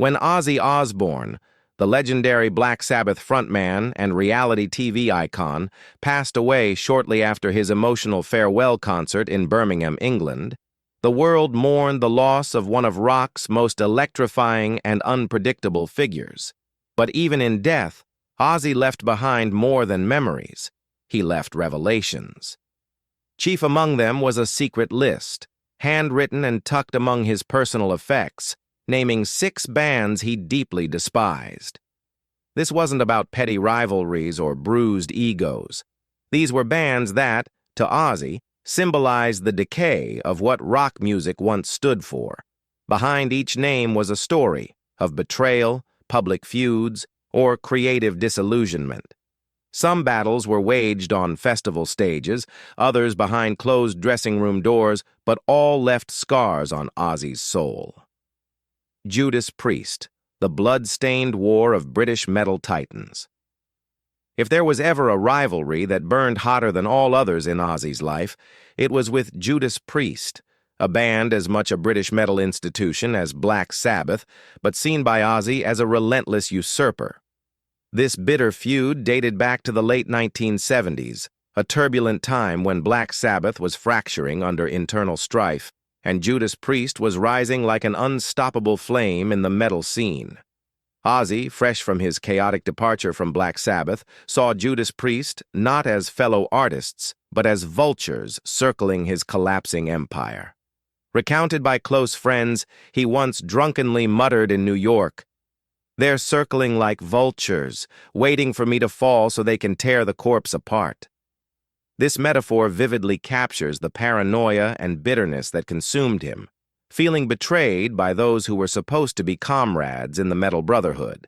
When Ozzy Osbourne, the legendary Black Sabbath frontman and reality TV icon, passed away shortly after his emotional farewell concert in Birmingham, England, the world mourned the loss of one of rock's most electrifying and unpredictable figures. But even in death, Ozzy left behind more than memories. He left revelations. Chief among them was a secret list, handwritten and tucked among his personal effects, naming 6 bands he deeply despised. This wasn't about petty rivalries or bruised egos. These were bands that, to Ozzy, symbolized the decay of what rock music once stood for. Behind each name was a story of betrayal, public feuds, or creative disillusionment. Some battles were waged on festival stages, others behind closed dressing room doors, but all left scars on Ozzy's soul. Judas Priest, the blood-stained war of British metal titans. If there was ever a rivalry that burned hotter than all others in Ozzy's life, it was with Judas Priest, a band as much a British metal institution as Black Sabbath, but seen by Ozzy as a relentless usurper. This bitter feud dated back to the late 1970s, a turbulent time when Black Sabbath was fracturing under internal strife, and Judas Priest was rising like an unstoppable flame in the metal scene. Ozzy, fresh from his chaotic departure from Black Sabbath, saw Judas Priest not as fellow artists, but as vultures circling his collapsing empire. Recounted by close friends, he once drunkenly muttered in New York, "They're circling like vultures, waiting for me to fall so they can tear the corpse apart." This metaphor vividly captures the paranoia and bitterness that consumed him, feeling betrayed by those who were supposed to be comrades in the metal brotherhood.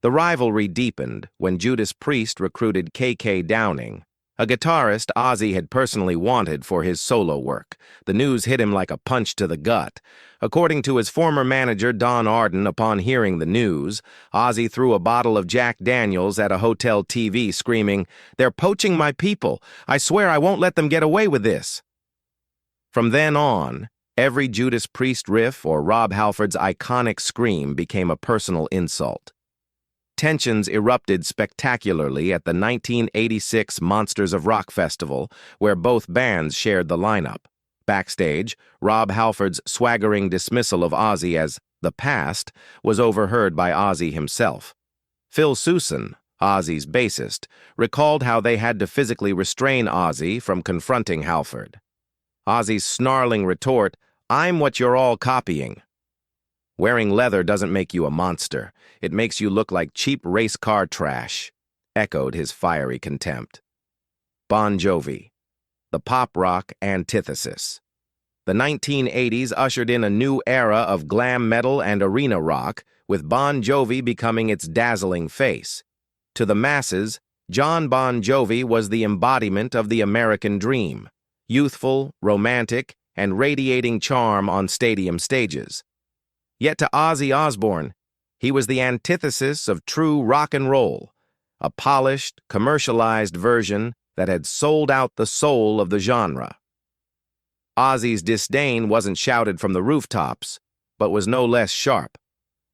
The rivalry deepened when Judas Priest recruited K.K. Downing, a guitarist Ozzy had personally wanted for his solo work. The news hit him like a punch to the gut. According to his former manager, Don Arden, upon hearing the news, Ozzy threw a bottle of Jack Daniels at a hotel TV, screaming, "They're poaching my people. I swear I won't let them get away with this." From then on, every Judas Priest riff or Rob Halford's iconic scream became a personal insult. Tensions erupted spectacularly at the 1986 Monsters of Rock Festival, where both bands shared the lineup. Backstage, Rob Halford's swaggering dismissal of Ozzy as the past was overheard by Ozzy himself. Phil Soussan, Ozzy's bassist, recalled how they had to physically restrain Ozzy from confronting Halford. Ozzy's snarling retort, "I'm what you're all copying." "Wearing leather doesn't make you a monster. It makes you look like cheap race car trash," echoed his fiery contempt. Bon Jovi, the pop rock antithesis. The 1980s ushered in a new era of glam metal and arena rock, with Bon Jovi becoming its dazzling face. To the masses, John Bon Jovi was the embodiment of the American dream, youthful, romantic, and radiating charm on stadium stages. Yet to Ozzy Osbourne, he was the antithesis of true rock and roll, a polished, commercialized version that had sold out the soul of the genre. Ozzy's disdain wasn't shouted from the rooftops, but was no less sharp.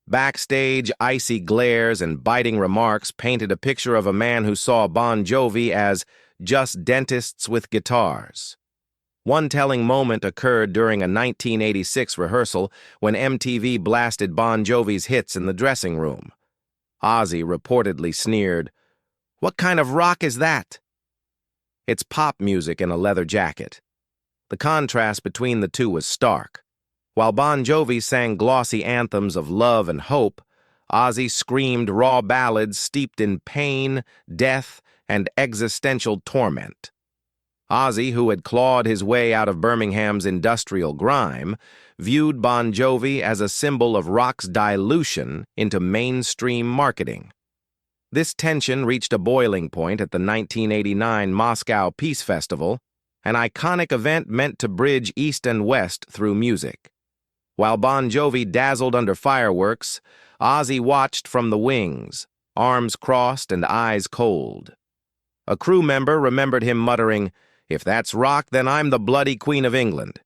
Backstage, icy glares and biting remarks painted a picture of a man who saw Bon Jovi as just dentists with guitars. One telling moment occurred during a 1986 rehearsal when MTV blasted Bon Jovi's hits in the dressing room. Ozzy reportedly sneered, "What kind of rock is that?" It's pop music in a leather jacket. The contrast between the two was stark. While Bon Jovi sang glossy anthems of love and hope, Ozzy screamed raw ballads steeped in pain, death, and existential torment. Ozzy, who had clawed his way out of Birmingham's industrial grime, viewed Bon Jovi as a symbol of rock's dilution into mainstream marketing. This tension reached a boiling point at the 1989 Moscow Peace Festival, an iconic event meant to bridge East and West through music. While Bon Jovi dazzled under fireworks, Ozzy watched from the wings, arms crossed and eyes cold. A crew member remembered him muttering, "If that's rock, then I'm the bloody Queen of England,"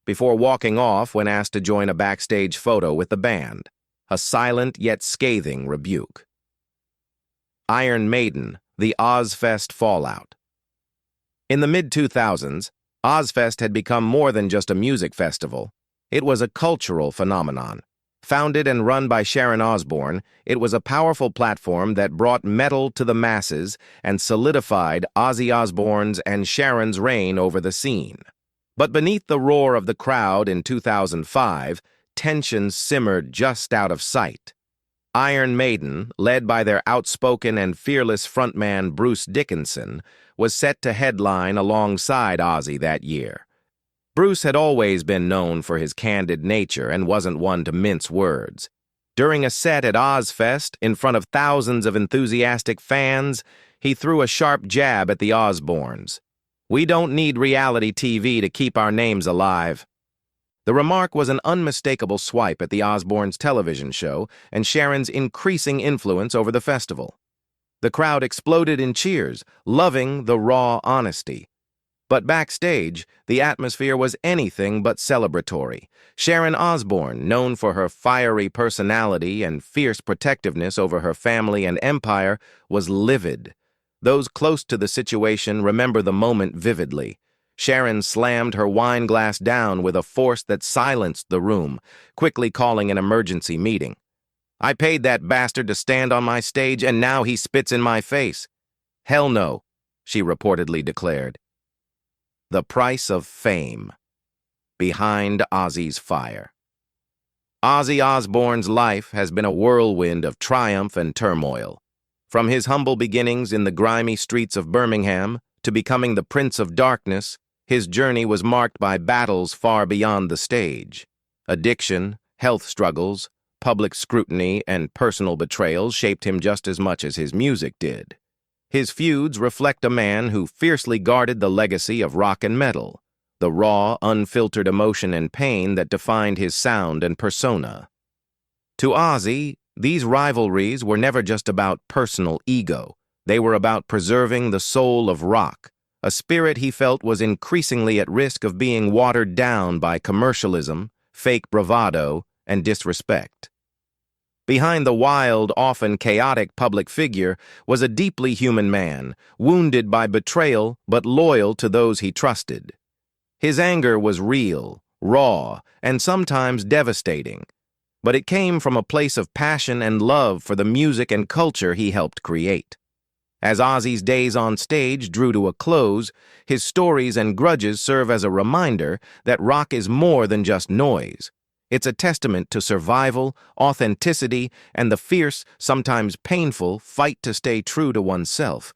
before walking off when asked to join a backstage photo with the band. a silent yet scathing rebuke. Iron Maiden, the Ozzfest fallout. In the mid-2000s, Ozzfest had become more than just a music festival. It was a cultural phenomenon. Founded and run by Sharon Osbourne, it was a powerful platform that brought metal to the masses and solidified Ozzy Osbourne's and Sharon's reign over the scene. But beneath the roar of the crowd in 2005, tensions simmered just out of sight. Iron Maiden, led by their outspoken and fearless frontman Bruce Dickinson, was set to headline alongside Ozzy that year. Bruce had always been known for his candid nature and wasn't one to mince words. During a set at Ozzfest, in front of thousands of enthusiastic fans, he threw a sharp jab at the Osbournes. "We don't need reality TV to keep our names alive." The remark was an unmistakable swipe at the Osbournes' television show and Sharon's increasing influence over the festival. The crowd exploded in cheers, loving the raw honesty. But backstage, the atmosphere was anything but celebratory. Sharon Osbourne, known for her fiery personality and fierce protectiveness over her family and empire, was livid. Those close to the situation remember the moment vividly. Sharon slammed her wine glass down with a force that silenced the room, quickly calling an emergency meeting. "I paid that bastard to stand on my stage, and now he spits in my face." "Hell no," she reportedly declared. The price of fame. Behind Ozzy's fire. Ozzy Osbourne's life has been a whirlwind of triumph and turmoil. From his humble beginnings in the grimy streets of Birmingham to becoming the Prince of Darkness, his journey was marked by battles far beyond the stage. Addiction, health struggles, public scrutiny, and personal betrayal shaped him just as much as his music did. His feuds reflect a man who fiercely guarded the legacy of rock and metal, the raw, unfiltered emotion and pain that defined his sound and persona. To Ozzy, these rivalries were never just about personal ego. They were about preserving the soul of rock, a spirit he felt was increasingly at risk of being watered down by commercialism, fake bravado, and disrespect. Behind the wild, often chaotic public figure was a deeply human man, wounded by betrayal but loyal to those he trusted. His anger was real, raw, and sometimes devastating, but it came from a place of passion and love for the music and culture he helped create. As Ozzy's days on stage drew to a close, his stories and grudges serve as a reminder that rock is more than just noise. It's a testament to survival, authenticity, and the fierce, sometimes painful, fight to stay true to oneself,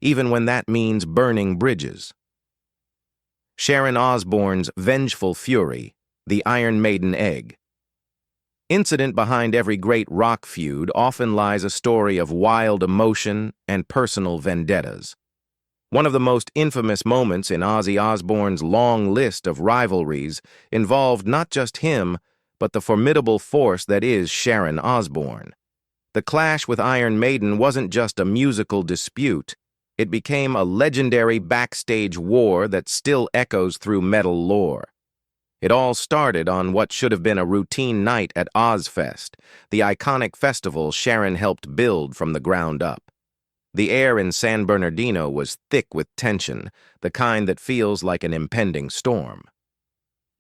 even when that means burning bridges. Sharon Osbourne's vengeful fury, the Iron Maiden egg. Incident behind every great rock feud often lies a story of wild emotion and personal vendettas. One of the most infamous moments in Ozzy Osbourne's long list of rivalries involved not just him, but the formidable force that is Sharon Osbourne. The clash with Iron Maiden wasn't just a musical dispute. It became a legendary backstage war that still echoes through metal lore. It all started on what should have been a routine night at Ozzfest, the iconic festival Sharon helped build from the ground up. The air in San Bernardino was thick with tension, the kind that feels like an impending storm.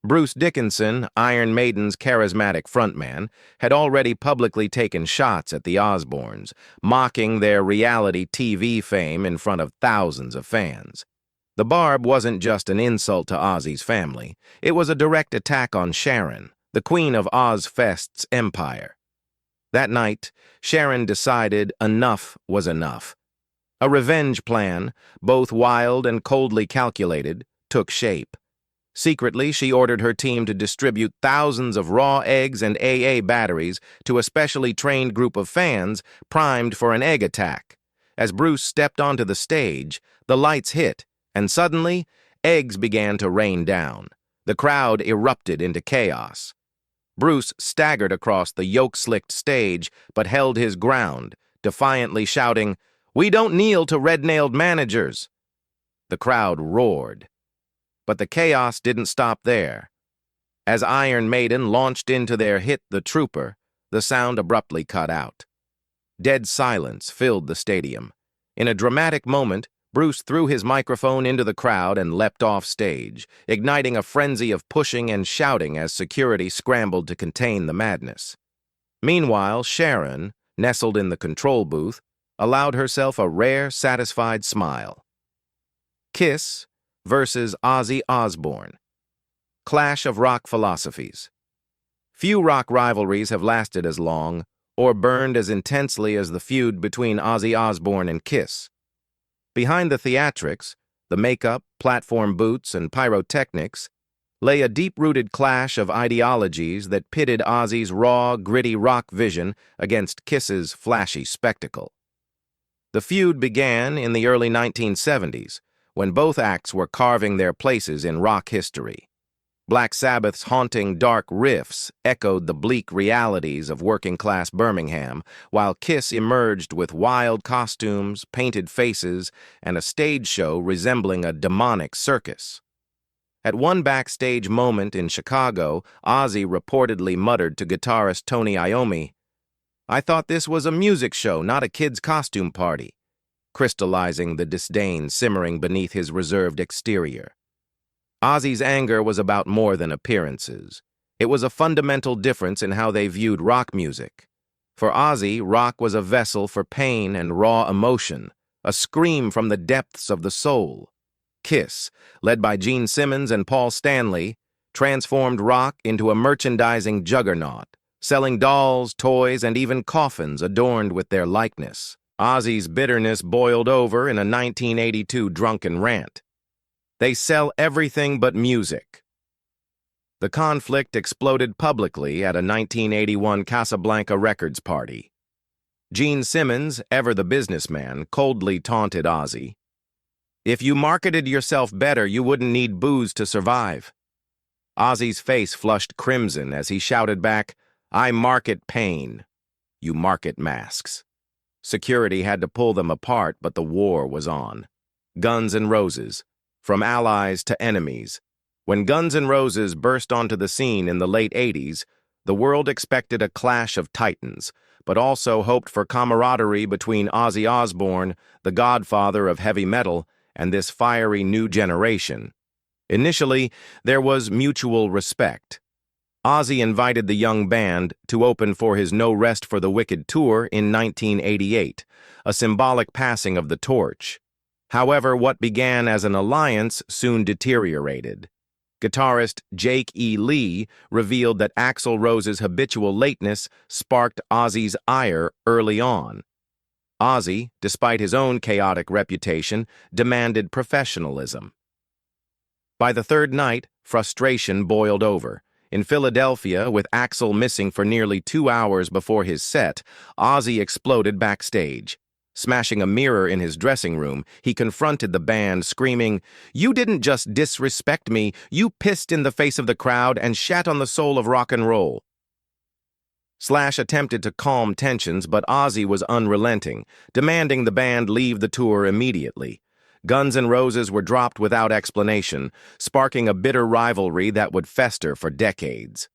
Bruce Dickinson, Iron Maiden's charismatic frontman, had already publicly taken shots at the Osbournes, mocking their reality TV fame in front of thousands of fans. The barb wasn't just an insult to Ozzy's family. It was a direct attack on Sharon, the queen of Ozzfest's empire. That night, Sharon decided enough was enough. A revenge plan, both wild and coldly calculated, took shape. Secretly, she ordered her team to distribute thousands of raw eggs and AA batteries to a specially trained group of fans primed for an egg attack. As Bruce stepped onto the stage, the lights hit, and suddenly, eggs began to rain down. The crowd erupted into chaos. Bruce staggered across the yoke-slicked stage, but held his ground, defiantly shouting, "We don't kneel to red-nailed managers!" The crowd roared. But the chaos didn't stop there. As Iron Maiden launched into their hit The Trooper, the sound abruptly cut out. Dead silence filled the stadium. In a dramatic moment, Bruce threw his microphone into the crowd and leapt off stage, igniting a frenzy of pushing and shouting as security scrambled to contain the madness. Meanwhile, Sharon, nestled in the control booth, allowed herself a rare, satisfied smile. Kiss versus Ozzy Osbourne. Clash of rock philosophies. Few rock rivalries have lasted as long or burned as intensely as the feud between Ozzy Osbourne and Kiss. Behind the theatrics, the makeup, platform boots, and pyrotechnics, lay a deep-rooted clash of ideologies that pitted Ozzy's raw, gritty rock vision against Kiss's flashy spectacle. The feud began in the early 1970s, when both acts were carving their places in rock history. Black Sabbath's haunting dark riffs echoed the bleak realities of working-class Birmingham, while Kiss emerged with wild costumes, painted faces, and a stage show resembling a demonic circus. At one backstage moment in Chicago, Ozzy reportedly muttered to guitarist Tony Iommi, "I thought this was a music show, not a kid's costume party," crystallizing the disdain simmering beneath his reserved exterior. Ozzy's anger was about more than appearances. It was a fundamental difference in how they viewed rock music. For Ozzy, rock was a vessel for pain and raw emotion, a scream from the depths of the soul. Kiss, led by Gene Simmons and Paul Stanley, transformed rock into a merchandising juggernaut, selling dolls, toys, and even coffins adorned with their likeness. Ozzy's bitterness boiled over in a 1982 drunken rant. "They sell everything but music." The conflict exploded publicly at a 1981 Casablanca Records party. Gene Simmons, ever the businessman, coldly taunted Ozzy, "If you marketed yourself better, you wouldn't need booze to survive." Ozzy's face flushed crimson as he shouted back, "I market pain. You market masks." Security had to pull them apart, but the war was on. Guns N' Roses. From allies to enemies. When Guns N' Roses burst onto the scene in the late 80s, the world expected a clash of titans, but also hoped for camaraderie between Ozzy Osbourne, the godfather of heavy metal, and this fiery new generation. Initially, there was mutual respect. Ozzy invited the young band to open for his No Rest for the Wicked tour in 1988, a symbolic passing of the torch. However, what began as an alliance soon deteriorated. Guitarist Jake E. Lee revealed that Axl Rose's habitual lateness sparked Ozzy's ire early on. Ozzy, despite his own chaotic reputation, demanded professionalism. By the third night, frustration boiled over. In Philadelphia, with Axl missing for nearly 2 hours before his set, Ozzy exploded backstage. Smashing a mirror in his dressing room, he confronted the band, screaming, "You didn't just disrespect me, you pissed in the face of the crowd and shat on the soul of rock and roll." Slash attempted to calm tensions, but Ozzy was unrelenting, demanding the band leave the tour immediately. Guns N' Roses were dropped without explanation, sparking a bitter rivalry that would fester for decades.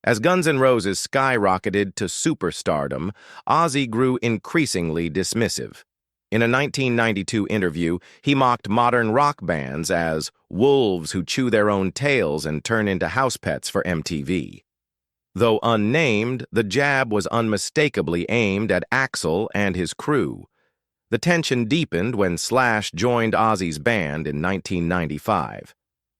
As Guns N' Roses skyrocketed to superstardom, Ozzy grew increasingly dismissive. In a 1992 interview, he mocked modern rock bands as wolves who chew their own tails and turn into house pets for MTV. Though unnamed, the jab was unmistakably aimed at Axl and his crew. The tension deepened when Slash joined Ozzy's band in 1995.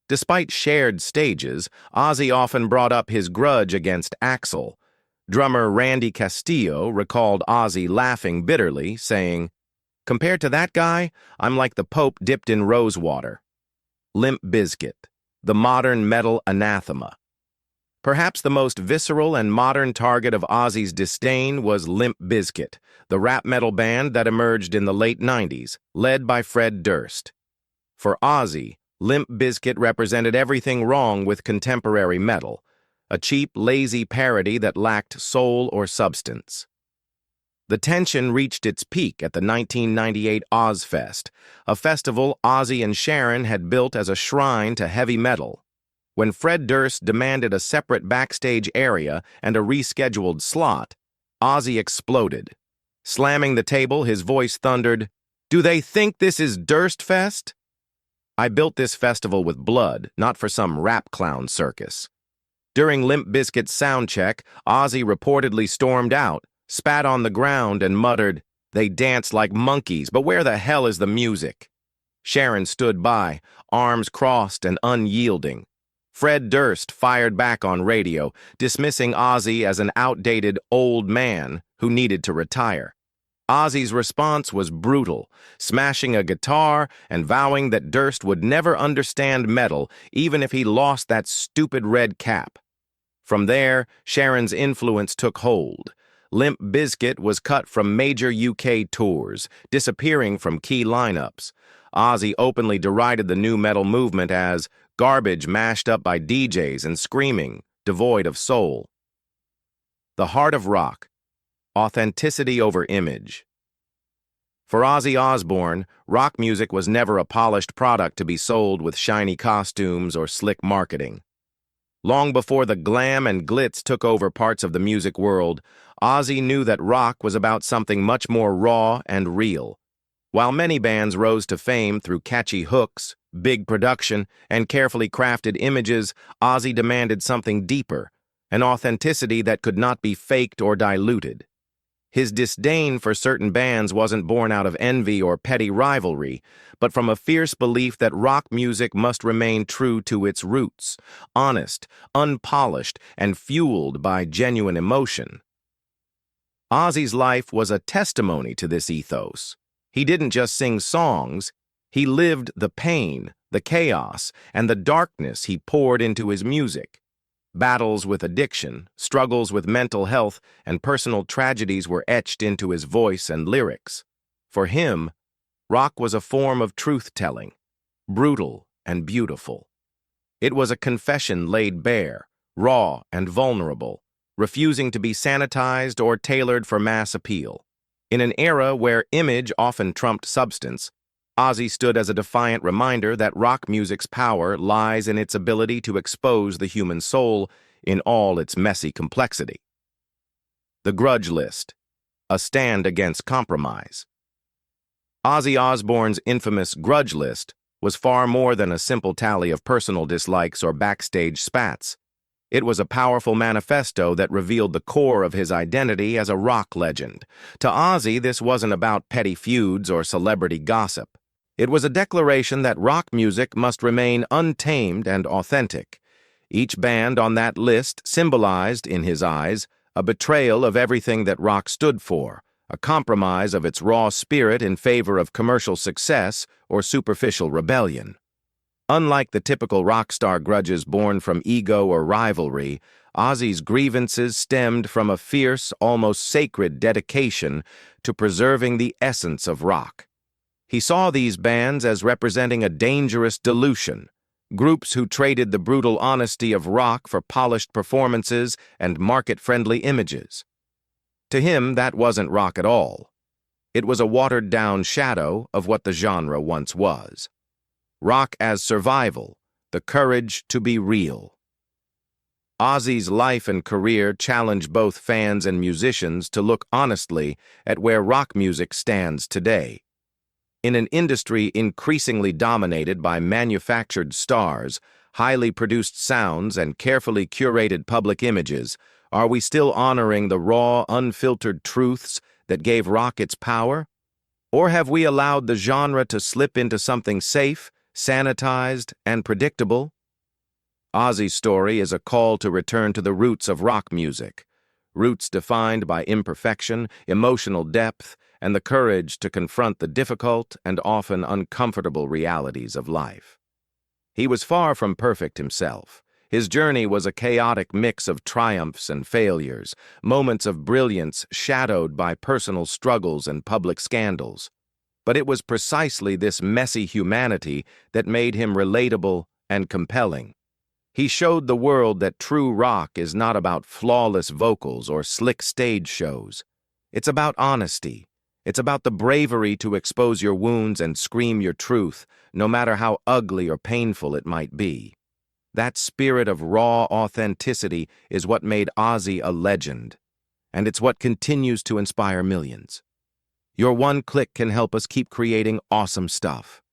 Despite shared stages, Ozzy often brought up his grudge against Axl. Drummer Randy Castillo recalled Ozzy laughing bitterly, saying, "Compared to that guy, I'm like the Pope dipped in rose water." Limp Bizkit, the modern metal anathema. Perhaps the most visceral and modern target of Ozzy's disdain was Limp Bizkit, the rap metal band that emerged in the late 90s, led by Fred Durst. For Ozzy, Limp Bizkit represented everything wrong with contemporary metal, a cheap, lazy parody that lacked soul or substance. The tension reached its peak at the 1998 Ozzfest, a festival Ozzy and Sharon had built as a shrine to heavy metal. When Fred Durst demanded a separate backstage area and a rescheduled slot, Ozzy exploded. Slamming the table, his voice thundered, "Do they think this is Durst Fest? I built this festival with blood, not for some rap clown circus." During Limp Bizkit's sound check, Ozzy reportedly stormed out, spat on the ground, and muttered, "They dance like monkeys, but where the hell is the music?" Sharon stood by, arms crossed and unyielding. Fred Durst fired back on radio, dismissing Ozzy as an outdated old man who needed to retire. Ozzy's response was brutal, smashing a guitar and vowing that Durst would never understand metal even if he lost that stupid red cap. From there, Sharon's influence took hold. Limp Bizkit was cut from major UK tours, disappearing from key lineups. Ozzy openly derided the nu metal movement as garbage mashed up by DJs and screaming, devoid of soul. The heart of rock. Authenticity over image. For Ozzy Osbourne, rock music was never a polished product to be sold with shiny costumes or slick marketing. Long before the glam and glitz took over parts of the music world, Ozzy knew that rock was about something much more raw and real. While many bands rose to fame through catchy hooks, big production, and carefully crafted images, Ozzy demanded something deeper, an authenticity that could not be faked or diluted. His disdain for certain bands wasn't born out of envy or petty rivalry, but from a fierce belief that rock music must remain true to its roots, honest, unpolished, and fueled by genuine emotion. Ozzy's life was a testimony to this ethos. He didn't just sing songs, he lived the pain, the chaos, and the darkness he poured into his music. Battles with addiction, struggles with mental health, and personal tragedies were etched into his voice and lyrics. For him, rock was a form of truth-telling, brutal and beautiful. It was a confession laid bare, raw and vulnerable, refusing to be sanitized or tailored for mass appeal. In an era where image often trumped substance, Ozzy stood as a defiant reminder that rock music's power lies in its ability to expose the human soul in all its messy complexity. The Grudge List, a stand against compromise. Ozzy Osbourne's infamous Grudge List was far more than a simple tally of personal dislikes or backstage spats. It was a powerful manifesto that revealed the core of his identity as a rock legend. To Ozzy, this wasn't about petty feuds or celebrity gossip. It was a declaration that rock music must remain untamed and authentic. Each band on that list symbolized, in his eyes, a betrayal of everything that rock stood for, a compromise of its raw spirit in favor of commercial success or superficial rebellion. Unlike the typical rock star grudges born from ego or rivalry, Ozzy's grievances stemmed from a fierce, almost sacred dedication to preserving the essence of rock. He saw these bands as representing a dangerous dilution, groups who traded the brutal honesty of rock for polished performances and market-friendly images. To him, that wasn't rock at all. It was a watered-down shadow of what the genre once was. Rock as survival, the courage to be real. Ozzy's life and career challenged both fans and musicians to look honestly at where rock music stands today. In an industry increasingly dominated by manufactured stars, highly produced sounds, and carefully curated public images, are we still honoring the raw, unfiltered truths that gave rock its power? Or have we allowed the genre to slip into something safe, sanitized, and predictable? Ozzy's story is a call to return to the roots of rock music, roots defined by imperfection, emotional depth, and the courage to confront the difficult and often uncomfortable realities of life. He was far from perfect himself. His journey was a chaotic mix of triumphs and failures, moments of brilliance shadowed by personal struggles and public scandals. But it was precisely this messy humanity that made him relatable and compelling. He showed the world that true rock is not about flawless vocals or slick stage shows. It's about honesty. It's about the bravery to expose your wounds and scream your truth, no matter how ugly or painful it might be. That spirit of raw authenticity is what made Ozzy a legend, and it's what continues to inspire millions. Your one click can help us keep creating awesome stuff.